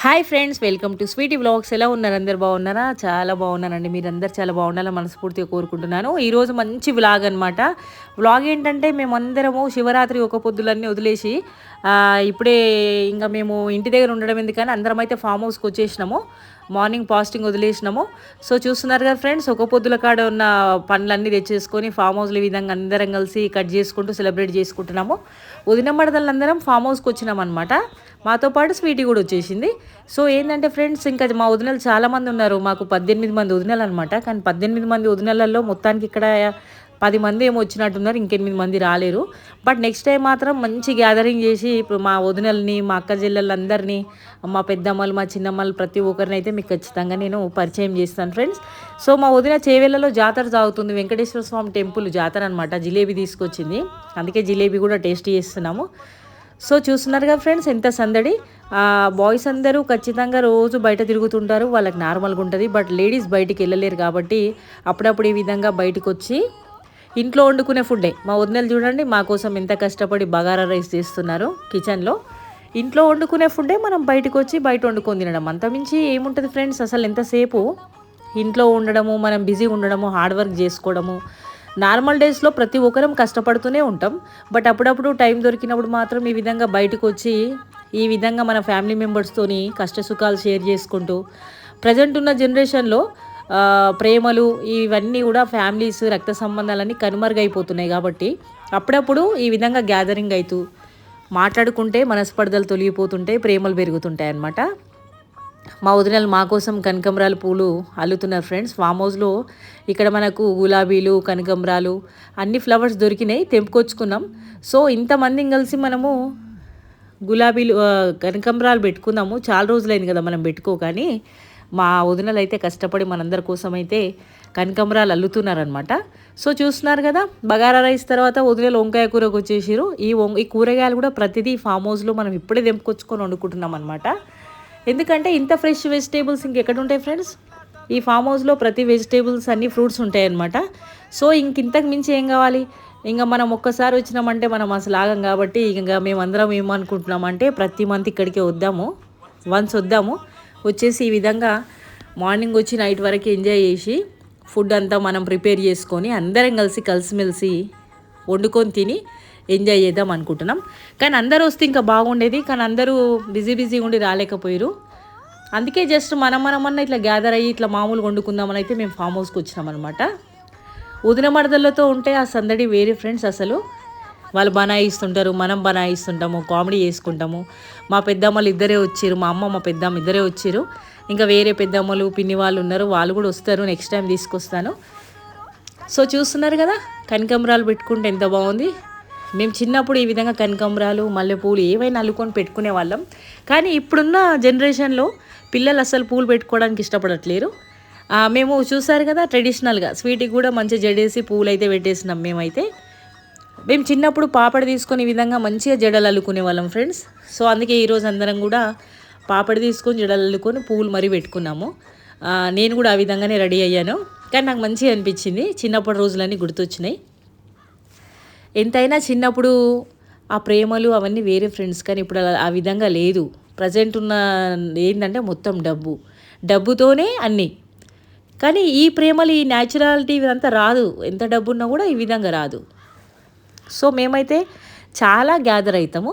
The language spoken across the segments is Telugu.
Hi friends, welcome to Sweety Vlogs. ఎలా ఉన్నారు? అందరు బాగున్నారా? చాలా బాగున్నానండి. మీరందరూ చాలా బాగుండాలని మనస్ఫూర్తిగా కోరుకుంటున్నాను. ఈరోజు మంచి వ్లాగ్ అనమాట. వ్లాగ్ ఏంటంటే మేమందరము శివరాత్రి ఒక పొద్దులన్నీ వదిలేసి ఇప్పుడే ఇంకా మేము ఇంటి దగ్గర ఉండడం ఎందుకని అందరం అయితే ఫామ్ హౌస్కి వచ్చేసినాము. Morning fasting వదిలేసినాము. సో చూస్తున్నారు కదా ఫ్రెండ్స్, ఒక పొద్దుల కాడ ఉన్న పనులన్నీ తెచ్చేసుకొని ఫామ్ హౌస్లో ఈ విధంగా అందరం కలిసి కట్ చేసుకుంటూ సెలబ్రేట్ చేసుకుంటున్నాము. వదిన మడదలందరం ఫామ్ హౌస్కి వచ్చినాం అనమాట. మాతో పాటు స్వీటీ కూడా వచ్చేసింది. సో ఏంటంటే ఫ్రెండ్స్, ఇంకా మా వదినలు చాలామంది ఉన్నారు. మాకు 18 మంది వదినలు అనమాట. కానీ 18 మంది వదినలలో మొత్తానికి ఇక్కడ 10 మంది ఏమో వచ్చినట్టున్నారు, ఇంకెనిమిది మంది రాలేరు. బట్ నెక్స్ట్ టైం మాత్రం మంచి గ్యాదరింగ్ చేసి ఇప్పుడు మా వదినల్ని, మా అక్క చెల్లెళ్ళందరినీ, మా పెద్దమ్మలు, మా చిన్నమ్మలు ప్రతి ఒక్కరిని అయితే మీకు ఖచ్చితంగా నేను పరిచయం చేస్తాను ఫ్రెండ్స్. సో మా వదిన చేవేళ్లలో జాతర సాగుతుంది, వెంకటేశ్వర స్వామి టెంపుల్ జాతర అనమాట. జిలేబీ తీసుకొచ్చింది, అందుకే జిలేబీ కూడా టేస్ట్ చేస్తున్నాము. సో చూస్తున్నారు కదా ఫ్రెండ్స్, ఎంత సందడి. బాయ్స్ అందరూ ఖచ్చితంగా రోజు బయట తిరుగుతుంటారు, వాళ్ళకి నార్మల్గా ఉంటుంది. బట్ లేడీస్ బయటికి వెళ్ళలేరు కాబట్టి అప్పుడప్పుడు ఈ విధంగా బయటకు వచ్చి ఇంట్లో వండుకునే ఫుడ్డే. మా వదినలు చూడండి మా కోసం ఎంత కష్టపడి బగారా రైస్ చేస్తున్నారు కిచెన్లో. ఇంట్లో వండుకునే ఫుడ్డే మనం బయటకు వచ్చి బయట వండుకొని తినడం, అంతమించి ఏముంటుంది ఫ్రెండ్స్. అసలు ఎంతసేపు ఇంట్లో ఉండడము, మనం బిజీగా ఉండడము, హార్డ్ వర్క్ చేసుకోవడము. నార్మల్ డేస్లో ప్రతి ఒక్కరం కష్టపడుతూనే ఉంటాం. బట్ అప్పుడప్పుడు టైం దొరికినప్పుడు మాత్రం ఈ విధంగా బయటకు వచ్చి ఈ విధంగా మన ఫ్యామిలీ మెంబర్స్తోని కష్టసుఖాలు షేర్ చేసుకుంటూ, ప్రజెంట్ ఉన్న జనరేషన్లో ప్రేమలు ఇవన్నీ కూడా ఫ్యామిలీస్, రక్త సంబంధాలన్నీ కనుమరుగైపోతున్నాయి. కాబట్టి అప్పుడప్పుడు ఈ విధంగా గ్యాదరింగ్ అవుతూ మాట్లాడుకుంటే మనస్పర్ధలు తొలగిపోతుంటాయి, ప్రేమలు పెరుగుతుంటాయి అన్నమాట. మా వదినలు మా కోసం కనకంబరాల పూలు అల్లుతున్నారు ఫ్రెండ్స్. ఫామ్ హౌస్లో ఇక్కడ మనకు గులాబీలు, కనకంబరాలు అన్ని ఫ్లవర్స్ దొరికినాయి, తెంపుకొచ్చుకున్నాం. సో ఇంతమందిని కలిసి మనము గులాబీలు, కనకంబరాలు పెట్టుకున్నాము. చాలా రోజులైంది కదా మనం పెట్టుకోకని. మా వదినలు అయితే కష్టపడి మనందరి కోసం అయితే కనకంబరాలు అల్లుతున్నారనమాట. సో చూస్తున్నారు కదా, బగారా రైస్ తర్వాత వదినలు వంకాయ కూరకు వచ్చేసారు. ఈ కూరగాయలు కూడా ప్రతిదీ ఫామ్ హౌస్లో మనం ఇప్పుడే తెంపుకొచ్చుకొని వండుకుంటున్నాం అనమాట. ఎందుకంటే ఇంత ఫ్రెష్ వెజిటేబుల్స్ ఇంకెక్కడ ఉంటాయి ఫ్రెండ్స్. ఈ ఫామ్ హౌస్లో ప్రతి వెజిటేబుల్స్ అన్ని ఫ్రూట్స్ ఉంటాయి అన్నమాట. సో ఇంతకు మించి ఏం కావాలి. ఇంకా మనం ఒక్కసారి వచ్చినామంటే మనం అసలు ఆగం. కాబట్టి ఇంకా మేమందరం ఏమనుకుంటున్నామంటే ప్రతి మంత్ ఇక్కడికే వద్దాము, వన్స్ వద్దాము, వచ్చేసి ఈ విధంగా మార్నింగ్ వచ్చి నైట్ వరకు ఎంజాయ్ చేసి ఫుడ్ అంతా మనం ప్రిపేర్ చేసుకొని అందరం కలిసిమెలిసి వండుకొని తిని ఎంజాయ్ చేద్దాం అనుకుంటున్నాం. కానీ అందరూ వస్తే ఇంకా బాగుండేది, కానీ అందరూ బిజీ ఉండి రాలేకపోయారు. అందుకే జస్ట్ మనమన్నా ఇట్లా గ్యాదర్ అయ్యి ఇట్లా మామూలుగా వండుకుందామని అయితే మేము ఫామ్ హౌస్కి వచ్చినాం అనమాట. వదిన మరదలతో ఉంటే ఆ సందడి వేరే ఫ్రెండ్స్. అసలు వాళ్ళు బనాయిస్తుంటారు, మనం బనాయిస్తుంటాము, కామెడీ చేసుకుంటాము. మా పెద్దమ్మలు ఇద్దరే వచ్చారు, మా అమ్మ మా పెద్దమ్మ ఇద్దరే వచ్చారు. ఇంకా వేరే పెద్దమ్మలు, పిన్ని వాళ్ళు ఉన్నారు, వాళ్ళు కూడా వస్తారు, నెక్స్ట్ టైం తీసుకొస్తాను. సో చూస్తున్నారు కదా, కనకంబరాలు పెట్టుకుంటే ఎంత బాగుంది. మేము చిన్నప్పుడు ఈ విధంగా కనకంబరాలు, మల్లెపూలు ఏవైనా అల్లుకొని పెట్టుకునే వాళ్ళం. కానీ ఇప్పుడున్న జనరేషన్లో పిల్లలు అసలు పూలు పెట్టుకోవడానికి ఇష్టపడట్లేరు. మేము చూసారు కదా, ట్రెడిషనల్గా స్వీట్కి కూడా మంచి జడేసి పూలు అయితే పెట్టేసినాం. మేము చిన్నప్పుడు పాపడి తీసుకొని ఈ విధంగా మంచిగా జడలు అల్లుకునే వాళ్ళం ఫ్రెండ్స్. సో అందుకే ఈరోజు అందరం కూడా పాపడి తీసుకొని జడలు అల్లుకొని పూలు మరీ పెట్టుకున్నాము. నేను కూడా ఆ విధంగానే రెడీ అయ్యాను. కానీ నాకు మంచిగా అనిపించింది, చిన్నప్పటి రోజులన్నీ గుర్తొచ్చినాయి. ఎంతైనా చిన్నప్పుడు ఆ ప్రేమలు అవన్నీ వేరే ఫ్రెండ్స్. కానీ ఇప్పుడు ఆ విధంగా లేదు. ప్రజెంట్ ఉన్న ఏంటంటే మొత్తం డబ్బుతోనే అన్నీ. కానీ ఈ ప్రేమలు, ఈ న్యాచురాలిటీ ఇదంతా రాదు. ఎంత డబ్బు ఉన్నా కూడా ఈ విధంగా రాదు. సో మేమైతే చాలా గ్యాదర్ అవుతాము.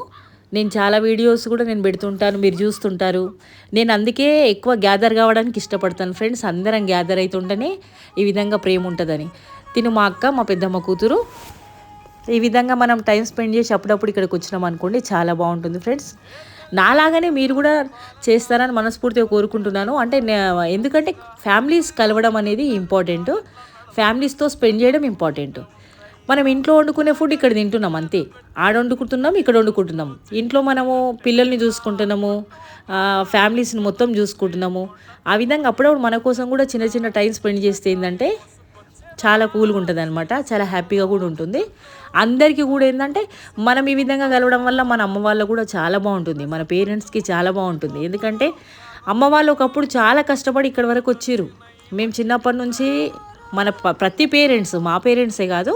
నేను చాలా వీడియోస్ కూడా నేను పెడుతుంటాను, మీరు చూస్తుంటారు. నేను అందుకే ఎక్కువ గ్యాదర్ కావడానికి ఇష్టపడతాను ఫ్రెండ్స్. అందరం గ్యాదర్ అవుతుంటేనే ఈ విధంగా ప్రేమ ఉంటుందని. తిను మా అక్క, మా పెద్దమ్మ కూతురు. ఈ విధంగా మనం టైం స్పెండ్ చేసి అప్పుడప్పుడు ఇక్కడికి వచ్చినాం అనుకోండి, చాలా బాగుంటుంది ఫ్రెండ్స్. నాలాగానే మీరు కూడా చేస్తారని మనస్ఫూర్తిగా కోరుకుంటున్నాను. అంటే ఎందుకంటే ఫ్యామిలీస్ కలవడం అనేది ఇంపార్టెంట్, ఫ్యామిలీస్తో స్పెండ్ చేయడం ఇంపార్టెంట్. మనం ఇంట్లో వండుకునే ఫుడ్ ఇక్కడ తింటున్నాం అంతే. ఆడ వండుకుంటున్నాం, ఇక్కడ వండుకుంటున్నాం. ఇంట్లో మనము పిల్లల్ని చూసుకుంటున్నాము, ఫ్యామిలీస్ని మొత్తం చూసుకుంటున్నాము. ఆ విధంగా అప్పుడప్పుడు మన కోసం కూడా చిన్న చిన్న టైం స్పెండ్ చేస్తే ఏంటంటే చాలా కూల్గా ఉంటుంది అనమాట, చాలా హ్యాపీగా కూడా ఉంటుంది. అందరికీ కూడా ఏంటంటే మనం ఈ విధంగా కలవడం వల్ల మన అమ్మ వాళ్ళకు కూడా చాలా బాగుంటుంది, మన పేరెంట్స్కి చాలా బాగుంటుంది. ఎందుకంటే అమ్మ వాళ్ళు ఒకప్పుడు చాలా కష్టపడి ఇక్కడి వరకు వచ్చారు. మేము చిన్నప్పటి నుంచి మన ప్రతి పేరెంట్స్, మా పేరెంట్సే కాదు,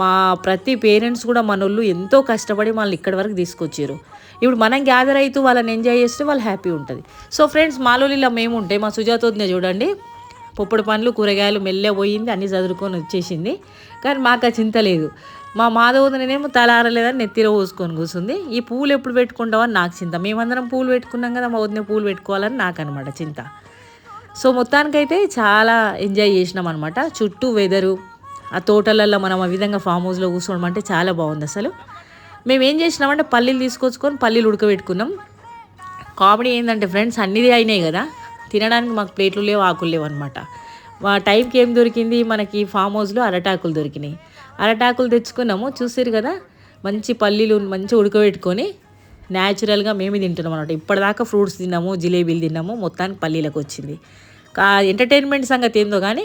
మా ప్రతి పేరెంట్స్ కూడా మనోళ్ళు ఎంతో కష్టపడి మనల్ని ఇక్కడి వరకు తీసుకొచ్చారు. ఇప్పుడు మనం గ్యాదర్ అవుతూ వాళ్ళని ఎంజాయ్ చేస్తే వాళ్ళు హ్యాపీ ఉంటుంది. సో ఫ్రెండ్స్ మాలోలిలో మేము ఉంటే మా సుజాత వదిన చూడండి పొప్పుడు పండ్లు కూరగాయలు మెల్లె పోయింది, అన్నీ చదువుకొని వచ్చేసింది. కానీ మాకు ఆ చింత లేదు. మా మాధవదనేమో తలారలేదని నెత్తిలో పోసుకొని కూర్చుంది. ఈ పూలు ఎప్పుడు పెట్టుకుంటామని నాకు చింత. మేమందరం పూలు పెట్టుకున్నాం కదా, మా వదిన పూలు పెట్టుకోవాలని నాకు అనమాట చింత. సో మొత్తానికైతే చాలా ఎంజాయ్ చేసినాం అనమాట. చుట్టూ వెదరు, ఆ తోటలలో మనం ఆ విధంగా ఫామ్ హౌస్లో కూర్చోవడం అంటే చాలా బాగుంది అసలు. మేము ఏం చేసినామంటే పల్లీలు తీసుకొచ్చుకొని పల్లీలు ఉడకబెట్టుకున్నాం. కామెడీ ఏంటంటే ఫ్రెండ్స్ అన్నిది అయినాయి కదా, తినడానికి మాకు ప్లేట్లు లేవు, ఆకులు లేవు అనమాట. ఆ టైంకి ఏం దొరికింది మనకి ఫామ్ హౌస్లో అరటాకులు దొరికినాయి. అరటాకులు తెచ్చుకున్నాము. చూసారు కదా, మంచి పల్లీలు మంచి ఉడకబెట్టుకొని న్యాచురల్గా మేమే తింటున్నాం అనమాట. ఇప్పటిదాకా ఫ్రూట్స్ తిన్నాము, జిలేబీలు తిన్నాము, మొత్తానికి పల్లీలకు వచ్చింది. ఎంటర్టైన్మెంట్ సంగతి ఏందో కానీ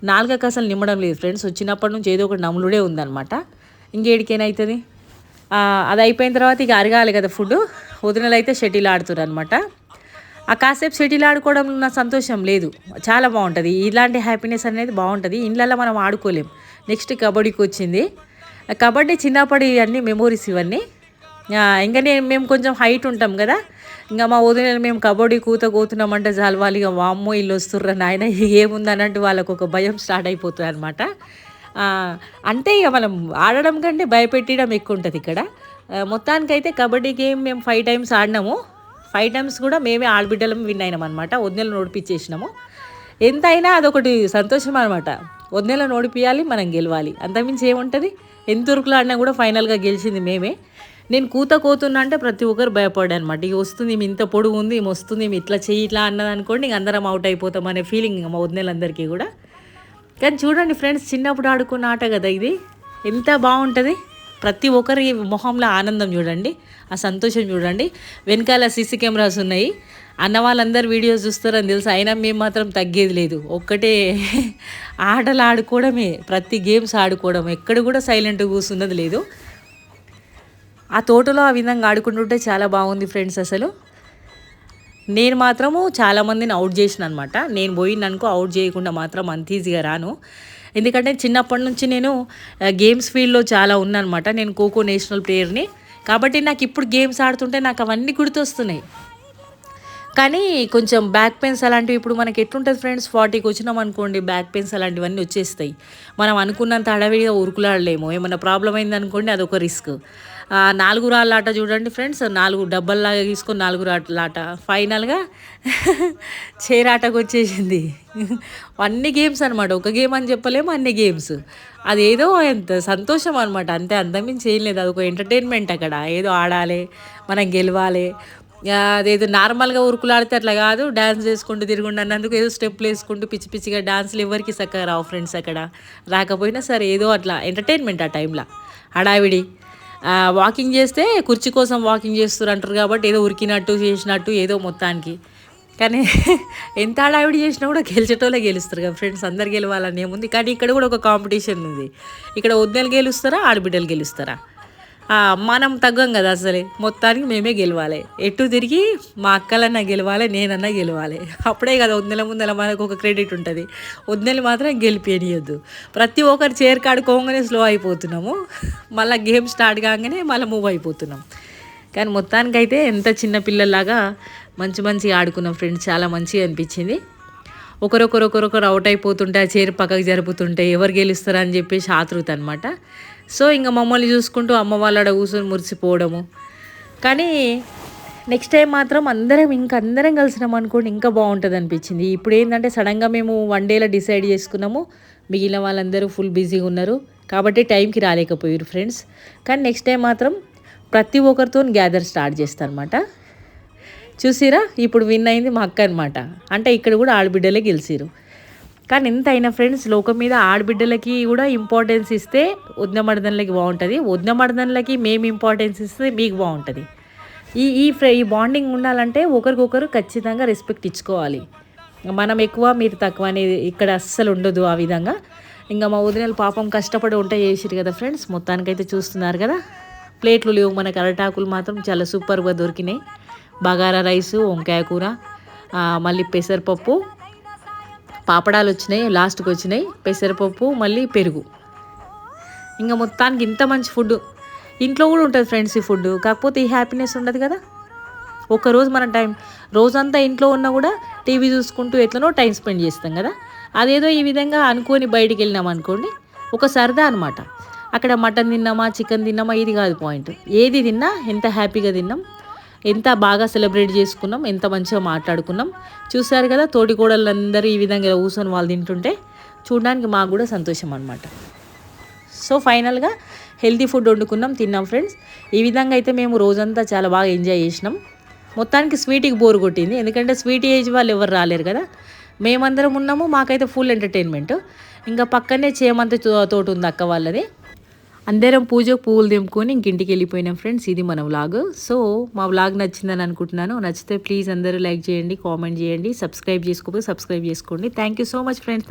నాలుగకి అసలు నిమ్మడం లేదు ఫ్రెండ్స్. వచ్చినప్పటి నుంచి ఏదో ఒకటి నమ్ములుడే ఉందన్నమాట. ఇంకేడికేనవుతుంది. అది అయిపోయిన తర్వాత ఇక అరగాలి కదా ఫుడ్. వదినలు అయితే షటిల్ ఆడుతున్నారు అనమాట. ఆ కాసేపు షటిల్ ఆడుకోవడం నా సంతోషం లేదు, చాలా బాగుంటుంది. ఇలాంటి హ్యాపీనెస్ అనేది బాగుంటుంది. ఇండ్లలో మనం ఆడుకోలేం. నెక్స్ట్ కబడ్డీకి వచ్చింది. కబడ్డీ చిన్నప్పటి అన్ని మెమోరీస్ ఇవన్నీ. ఇంకా మేము కొంచెం హైట్ ఉంటాం కదా, ఇంకా మా వదిన మేము కబడ్డీ కూతున్నామంటే చాలు వాళ్ళు ఇక వామ్మో ఇల్లు వస్తుర్రా నాయన ఏముందన్నట్టు వాళ్ళకు ఒక భయం స్టార్ట్ అయిపోతుంది అనమాట. అంటే ఇక మనం ఆడడం కంటే భయపెట్టడం ఎక్కువ ఉంటుంది ఇక్కడ. మొత్తానికైతే కబడ్డీ గేమ్ మేము 5 times ఆడినాము. 5 times కూడా మేమే ఆడబిడ్డలం విన్ అయినాం అనమాట. వదినలు నోడిపించేసినాము. ఎంత అయినా అదొకటి సంతోషం అనమాట. వదినలు నోడిపియాలి, మనం గెలవాలి, అంతకుమించి ఏముంటుంది. ఎంత ఉరుకులు ఆడినా కూడా ఫైనల్గా గెలిచింది మేమే. నేను కోతున్నా అంటే ప్రతి ఒక్కరు భయపడ్డా అనమాట. ఇక వస్తుంది ఈమె ఇంత పొడుగు ఉంది, ఈమె వస్తుంది, ఈమె ఇట్లా చెయ్యి ఇట్లా అన్నది అనుకోండి, ఇంక అందరం అవుట్ అయిపోతాం అనే ఫీలింగ్ మా వదినలందరికీ కూడా. కానీ చూడండి ఫ్రెండ్స్, చిన్నప్పుడు ఆడుకున్న ఆట కదా ఇది, ఎంత బాగుంటుంది. ప్రతి ఒక్కరి మొహంలో ఆనందం చూడండి, ఆ సంతోషం చూడండి. వెనకాల సీసీ కెమెరాస్ ఉన్నాయి. అన్న వాళ్ళందరూ వీడియోస్ చూస్తారని తెలుసు, అయినా మేము మాత్రం తగ్గేది లేదు. ఒక్కటే ఆటలు ఆడుకోవడమే, ప్రతి గేమ్స్ ఆడుకోవడం, ఎక్కడ కూడా సైలెంట్గా కూర్చున్నది లేదు. ఆ తోటలో ఆ విధంగా ఆడుకుంటుంటే చాలా బాగుంది ఫ్రెండ్స్. అసలు నేను మాత్రము చాలామందిని అవుట్ చేసిన అనమాట. నేను పోయిందనుకో అవుట్ చేయకుండా మాత్రం అంత ఈజీగా రాను. ఎందుకంటే చిన్నప్పటి నుంచి నేను గేమ్స్ ఫీల్డ్లో చాలా ఉన్నానమాట. నేను ఖోఖో నేషనల్ ప్లేయర్ని కాబట్టి నాకు ఇప్పుడు గేమ్స్ ఆడుతుంటే నాకు అవన్నీ గుర్తొస్తున్నాయి. కానీ కొంచెం బ్యాక్ పెయిన్స్ అలాంటివి ఇప్పుడు మనకి ఎట్లుంటుంది ఫ్రెండ్స్, 40కి వచ్చినాం అనుకోండి, బ్యాక్ పెయిన్స్ అలాంటివన్నీ వచ్చేస్తాయి. మనం అనుకున్నంత అడవిగా ఉరుకులాడలేము. ఏమన్నా ప్రాబ్లం అయింది అనుకోండి, అదొక రిస్క్. 4 రాళ్ళ ఆట చూడండి ఫ్రెండ్స్, 4 డబ్బల్లాగా తీసుకొని 4 రాళ్ళ ఆట ఫైనల్గా చేరాటకు వచ్చేసింది. అన్ని గేమ్స్ అనమాట, ఒక గేమ్ అని చెప్పలేము, అన్ని గేమ్స్. అదేదో ఎంత సంతోషం అనమాట, అంతే, అంతమించి ఏం లేదు. అదొక ఎంటర్టైన్మెంట్. అక్కడ ఏదో ఆడాలి, మనం గెలవాలి. అదేదో నార్మల్గా ఉరుకులాడితే అట్లా కాదు, డ్యాన్స్ చేసుకుంటూ తిరుగుండి అన్నందుకు ఏదో స్టెప్లు వేసుకుంటూ పిచ్చి పిచ్చిగా డాన్స్లు ఎవరికి చక్కగా రావు ఫ్రెండ్స్. అక్కడ రాకపోయినా సరే ఏదో అట్లా ఎంటర్టైన్మెంట్ ఆ టైంలో. హడావిడి వాకింగ్ చేస్తే కుర్చీ కోసం వాకింగ్ చేస్తారు అంటారు కాబట్టి ఏదో ఉరికినట్టు చేసినట్టు ఏదో మొత్తానికి. కానీ ఎంత హడావిడి చేసినా కూడా గెలిచేటోళ్ళే గెలుస్తారు కదా ఫ్రెండ్స్, అందరు గెలవాలని ఏముంది. కానీ ఇక్కడ కూడా ఒక కాంపిటీషన్ ఉంది. ఇక్కడ వదినలు గెలుస్తారా, ఆడబిడ్డలు గెలుస్తారా? మనం తగ్గం కదా అసలే, మొత్తానికి మేమే గెలవాలి. ఎటు తిరిగి మా అక్కలన్నా గెలవాలి, నేనన్నా గెలవాలి. అప్పుడే కదా వదినల ముందర మనకు ఒక క్రెడిట్ ఉంటుంది. వదినలు మాత్రం గెలిపేనియొద్దు. ప్రతి ఒక్కరు చైర్ కాడుకోగానే స్లో అయిపోతున్నాము, మళ్ళీ గేమ్ స్టార్ట్ కాగానే మళ్ళీ మూవ్ అయిపోతున్నాం. కానీ మొత్తానికైతే ఎంత చిన్న పిల్లల్లాగా మంచి ఆడుకున్నాం ఫ్రెండ్స్, చాలా మంచిగా అనిపించింది. ఒకరొకరు అవుట్ అయిపోతుంటే ఆ చైర్ పక్కకు జరుపుతుంటే ఎవరు గెలుస్తారా అని చెప్పేసి ఆతృత అనమాట. సో ఇంకా మమ్మల్ని చూసుకుంటూ అమ్మ వాళ్ళ కూర్చొని మురిసిపోవడము. కానీ నెక్స్ట్ టైం మాత్రం అందరం కలిసినాం అనుకోండి, ఇంకా బాగుంటుంది అనిపించింది. ఇప్పుడు ఏంటంటే సడన్గా మేము 1 dayలో డిసైడ్ చేసుకున్నాము. మిగిలిన వాళ్ళందరూ ఫుల్ బిజీగా ఉన్నారు కాబట్టి టైంకి రాలేకపోయారు ఫ్రెండ్స్. కానీ నెక్స్ట్ టైం మాత్రం ప్రతి ఒక్కరితో గ్యాదర్ స్టార్ట్ చేస్తాను అనమాట. చూసిరా, ఇప్పుడు విన్ అయింది మా అక్క అనమాట. అంటే ఇక్కడ కూడా ఆడబిడ్డలే గెలిచిరు. కానీ ఎంత అయినా ఫ్రెండ్స్, లోకం మీద ఆడబిడ్డలకి కూడా ఇంపార్టెన్స్ ఇస్తే వదిన మర్దనలకి బాగుంటుంది, వదిన మర్దనలకి మేము ఇంపార్టెన్స్ ఇస్తే మీకు బాగుంటుంది. ఈ బాండింగ్ ఉండాలంటే ఒకరికొకరు ఖచ్చితంగా రెస్పెక్ట్ ఇచ్చుకోవాలి. మనం ఎక్కువ మీరు తక్కువ అనేది ఇక్కడ అస్సలు ఉండదు ఆ విధంగా. ఇంకా మా వదినలు పాపం కష్టపడి వంట చేసిరు కదా ఫ్రెండ్స్, మొత్తానికైతే చూస్తున్నారు కదా. ప్లేట్లు లేవు మనకు, అరటాకులు మాత్రం చాలా సూపర్గా దొరికినాయి. బగారా రైసు, వంకాయ కూర, మళ్ళీ పెసరపప్పు, పాపడాలు వచ్చినాయి, లాస్ట్కి వచ్చినాయి పెసరపప్పు, మళ్ళీ పెరుగు. ఇంకా మొత్తానికి ఇంత మంచి ఫుడ్ ఇంట్లో కూడా ఉంటుంది ఫ్రెండ్స్ ఈ ఫుడ్, కాకపోతే ఈ హ్యాపీనెస్ ఉండదు కదా. ఒక్కరోజు మన టైం రోజంతా ఇంట్లో ఉన్నా కూడా టీవీ చూసుకుంటూ ఎట్లనో టైం స్పెండ్ చేస్తాం కదా. అదేదో ఈ విధంగా అనుకొని బయటికి వెళ్ళినాం అనుకోండి, ఒక సరదా అనమాట. అక్కడ మటన్ తిన్నామా చికెన్ తిన్నామా ఇది కాదు పాయింట్, ఏది తిన్నా ఎంత హ్యాపీగా తిన్నాం, ఎంత బాగా సెలబ్రేట్ చేసుకున్నాం, ఎంత మంచిగా మాట్లాడుకున్నాం. చూసారు కదా తోటి కోడళ్ళందరూ ఈ విధంగా కూర్చొని వాళ్ళు తింటుంటే చూడడానికి మాకు కూడా సంతోషం అనమాట. సో ఫైనల్గా హెల్తీ ఫుడ్ వండుకున్నాం, తిన్నాం ఫ్రెండ్స్. ఈ విధంగా అయితే మేము రోజంతా చాలా బాగా ఎంజాయ్ చేసినాం. మొత్తానికి స్వీటీకి బోర్ కొట్టింది, ఎందుకంటే స్వీటీ ఏజ్ వాళ్ళు ఎవరు రాలేరు కదా, మేమందరం ఉన్నాము. మాకైతే ఫుల్ ఎంటర్టైన్మెంట్. ఇంకా పక్కనే చేమంతి తోట ఉంది అక్క వాళ్ళది. అందరం పూజకు పువ్వులు తెంపుకొని ఇంటికి వెళ్ళిపోయినాం ఫ్రెండ్స్. ఇది మన వ్లాగ్. సో మా వ్లాగ్ నచ్చిందని అనుకుంటున్నాను. నచ్చితే ప్లీజ్ అందరూ లైక్ చేయండి, కామెంట్ చేయండి, సబ్స్క్రైబ్ చేసుకోకపోతే సబ్స్క్రైబ్ చేసుకోండి. Thank you so much friends.